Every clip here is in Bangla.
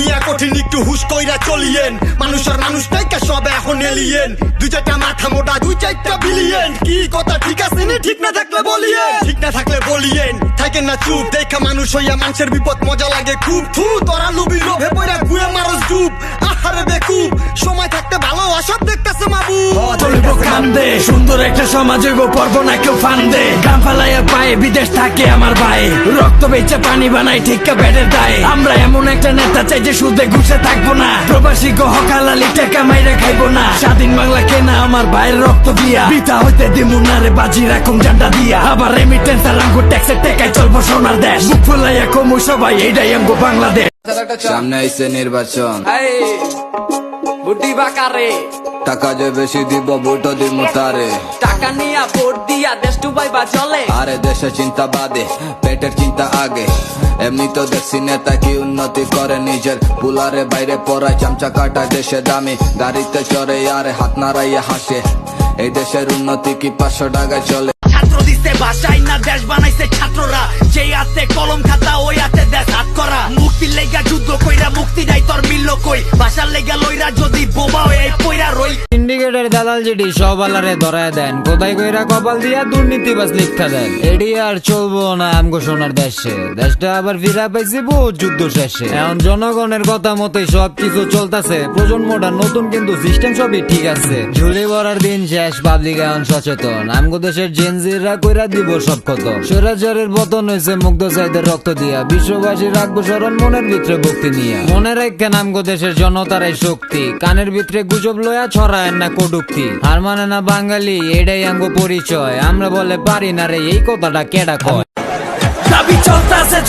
দুনিয়া কঠিন একটু হুশ কইরা চলিয়েন মানুষের মানুষ নাইকা সব এখন এলিয়েন দুই চারটা মাথা মোটা দুই চারটা বিলিয়েন কি কথা ঠিক আছে নি ঠিক না থাকলে বলিয়েন ঠিক না থাকলে বলিয়েন থাকেন না চুপ দেখা মানুষ হইয়া মানুষের বিপদ মজা লাগে খুব থু তোরা লুবি লোভে পয়রা ঘুরে মারস ডুব আহারে বেকুব সময় থাকতে ভালো আসার দেখতেছে মাবু চলিব কান্দে সুন্দর একটা সমাজ হইব পর্ব না কেউ ফান্দে গাম ফালাইয়া পায়ে বিদেশ থাকে আমার ভাই রক্ত বেচে পানি বানাই ঠিকা ব্যাটের দায় আমরা এমন একটা নেতা চাই যে সুদে ঘুষে থাকবো না প্রবাসী গো হকালালি টাকা মাইরা খাইবো না স্বাধীন বাংলা কেনা আমার ভাইয়ের রক্ত দিয়া বিতা হইতে দিমু না রে বাজি রাখুম জান্ডা দিয়া আবার রেমিটেন্স আর আমগো ট্যাক্সের টাকায় চলবো সোনার দেশ বুক ফুলাইয়া কমু সবাই এইটাই আমগো বাংলাদেশ সামনে আইছে নির্বাচন বুদ্ধি বাকারে টাকা যে বেশি দিব ভোটও দিব তারে টাকা নিয়া ভোট দিয়া দেশ ডুবাইবা চলে আরে দেশের চিন্তা বাদে পেটের চিন্তা আগে এমনি তো দেখছি নেতা কি উন্নতি করে নিজের পুলারে বাইরে পড়ায় চামচা কাটা দেশে দামি গাড়িতে চড়ে আরে হাত নাড়াইয়া হাসে এই দেশের উন্নতি কি 500 টাকায় চলে ছাত্র দিছে ভাষাই না দেশ বানাইছে ছাত্ররা যেই হাতে কলম খাতা ওই হাতে দেশ হাত করা মুক্তির লেগা যুদ্ধ কইরা মুক্তি নাই তোর মিলল কই ভাষার লেগা লইরা যদি বোবা হয়ে পয়রা রই সিন্ডিকেটের দালাল যেটি সব আলারে ধরায় দেন কোথায় কইরা কপাল দিয়া দুর্নীতিবাজ লিখা দেন এডি আর চলবো না আমগো সোনার দেশে দেশটা আবার ফিরা পাইছি বহুত যুদ্ধ শেষে এখন জনগণের কথা মতোই সবকিছু চলতেছে প্রজন্মটা নতুন কিন্তু সিস্টেম সবই ঠিক আছে ঝুলি ভরার দিন শেষ পাবলিক এখন সচেতন আমগো দেশের জেনজিরা কইরা দিব সব কত স্বৈরাচারের পতন হয়েছে মুগ্ধ চাইদের রক্ত দিয়া বিশ্ববাসী রাখবো স্মরণ মনের ভিতরে ভক্তি নিয়া মনে রাখেন আমগো দেশের জনতারাই শক্তি কানের ভিতরে গুজব লয়া ছড়ায় না কটুক্তি হার মানে না বাঙালি এটাই আমগো পরিচয় আমরা বলে পারি না রে এই কথাটা কেডা কয় দাবি চলতাছে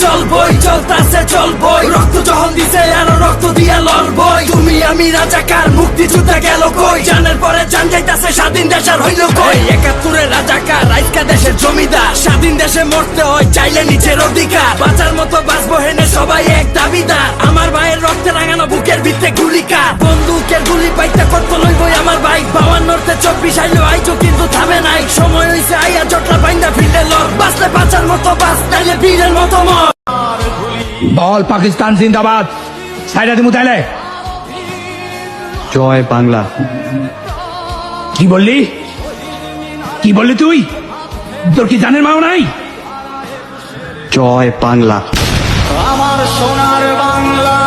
চলবই রক্ত যখন দিছে আরো রক্ত দিয়া লড়বই তুমি আমি রাজাকার মুক্তি যুদ্ধে গেল কই জানের পরে জান যাইতাছে স্বাধীন দেশের হইল কই 71-এর রাজাকার আজকা দেশের জমিদার স্বাধীন দেশে মরতে হয় চাইলে নিজের অধিকার বাঁচার মতো বাঁচবো হেনে সবাই এক দাবিদার আমার ভাইয়ের রক্তে রাঙানো বুকের ভিতরে গুলিকার বন্দুকের গুলি পাইতে কত লইবই আমার ভাই 52-তে 24 আইলো আইজো কিন্তু থামে নাই সময় হইছে আইয়া জটলা বাইন্দা ফিল্ডে লড় বাঁচলে বাঁচার মতো বাঁচ তাইলে বীরের মতো মর বল পাকিস্তান জিন্দাবাদ সাইডা দিমু তাইলে জয় বাংলা। কি বললি তুই তোর কি জানের মাও নাই জয় বাংলা। আমার সোনার বাংলা।